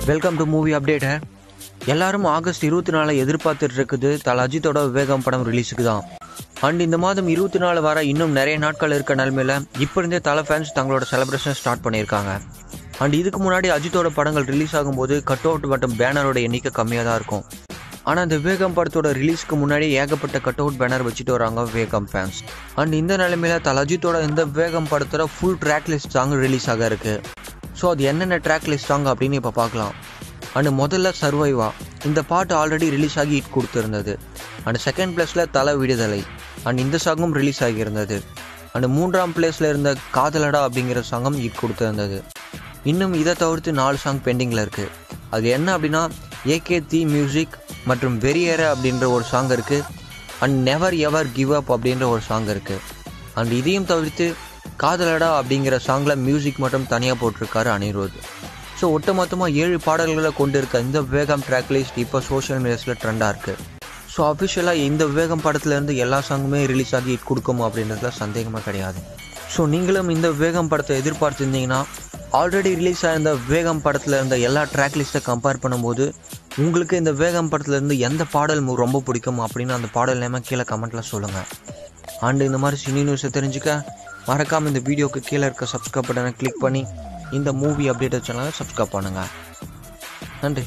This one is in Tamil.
Welcome to movie update. எல்லாரும் ஆகஸ்ட் 24 எதிர்பார்த்துட்டு இருக்குது தல அஜித்தோட விவேகம் படம் ரிலீஸுக்கு தான். அண்ட் இந்த மாதம் 24 வர இன்னும் நிறைய நாட்கள் இருக்க நிலைமையில இப்போ இருந்தே தல ஃபேன்ஸ் தங்களோட செலிப்ரேஷன் ஸ்டார்ட் பண்ணியிருக்காங்க. அண்ட் இதுக்கு முன்னாடி அஜித்தோட படங்கள் ரிலீஸ் ஆகும்போது கட் அவுட் மற்றும் பேனரோட எண்ணிக்கை கம்மியாக தான் இருக்கும். ஆனால் இந்த விவேகம் படத்தோட ரிலீஸ்க்கு முன்னாடி ஏகப்பட்ட கட் அவுட் பேனர் வச்சுட்டு வராங்க விவேகம் ஃபேன்ஸ். அண்ட் இந்த நிலைமையில தல அஜித்தோட இந்த விவேகம் படத்தோட full track list song release ஆக இருக்கு. ஸோ அது என்னென்ன ட்ராக் லிஸ்ட் சாங் அப்படின்னு இப்போ பார்க்கலாம். அண்ட் முதல்ல சர்வைவா, இந்த பாட்டு ஆல்ரெடி ரிலீஸ் ஆகி ஹிட் கொடுத்துருந்தது. அண்ட் செகண்ட் பிளேஸில் தல விடுதலை, அண்ட் இந்த சாங்கும் ரிலீஸ் ஆகியிருந்தது. அண்ட் மூன்றாம் பிளேஸில் இருந்த காதலடா அப்படிங்கிற சாங்கும் ஹிட் கொடுத்துருந்தது. இன்னும் இதை தவிர்த்து 4 சாங் பெண்டிங்கில் இருக்குது. அது என்ன அப்படின்னா ஏகே தி மியூசிக் மற்றும் வெறியேற அப்படின்ற ஒரு சாங் இருக்குது. And never ever give up அப்படின்ற ஒரு சாங் இருக்குது. அண்ட் இதையும் தவிர்த்து காதலடா அப்படிங்கிற சாங்கில் மியூசிக் மட்டும் தனியாக போட்டிருக்காரு அனிருத். ஸோ ஒட்டுமொத்தமாக 7 பாடல்களை கொண்டு இருக்க இந்த விவேகம் ட்ராக் லிஸ்ட் இப்போ சோஷியல் மீடியாஸில் ட்ரெண்டாக இருக்குது. ஸோ அஃபிஷியலாக இந்த விவேகம் படத்துலேருந்து எல்லா சாங்குமே ரிலீஸ் ஆகி ஹிட் கொடுக்கும் அப்படின்றதுல சந்தேகமாக கிடையாது. ஸோ நீங்களும் இந்த விவேகம் படத்தை எதிர்பார்த்துருந்தீங்கன்னா ஆல்ரெடி ரிலீஸ் ஆகிருந்த விவேகம் படத்தில் இருந்த எல்லா ட்ராக் லிஸ்ட்டை கம்பேர் பண்ணும்போது உங்களுக்கு இந்த விவேகம் படத்துலேருந்து எந்த பாடல் ரொம்ப பிடிக்கும் அப்படின்னு அந்த பாடல் நேமாக கீழே கமெண்ட்டில் சொல்லுங்கள். அண்டு இந்த மாதிரி சினி நியூஸை தெரிஞ்சுக்க மறக்காமல் இந்த வீடியோக்கு கீழே இருக்க சப்ஸ்கிரைப் பட்டனை கிளிக் பண்ணி இந்த மூவி அப்டேட் சேனலை சப்ஸ்கிரைப் பண்ணுங்கள். நன்றி.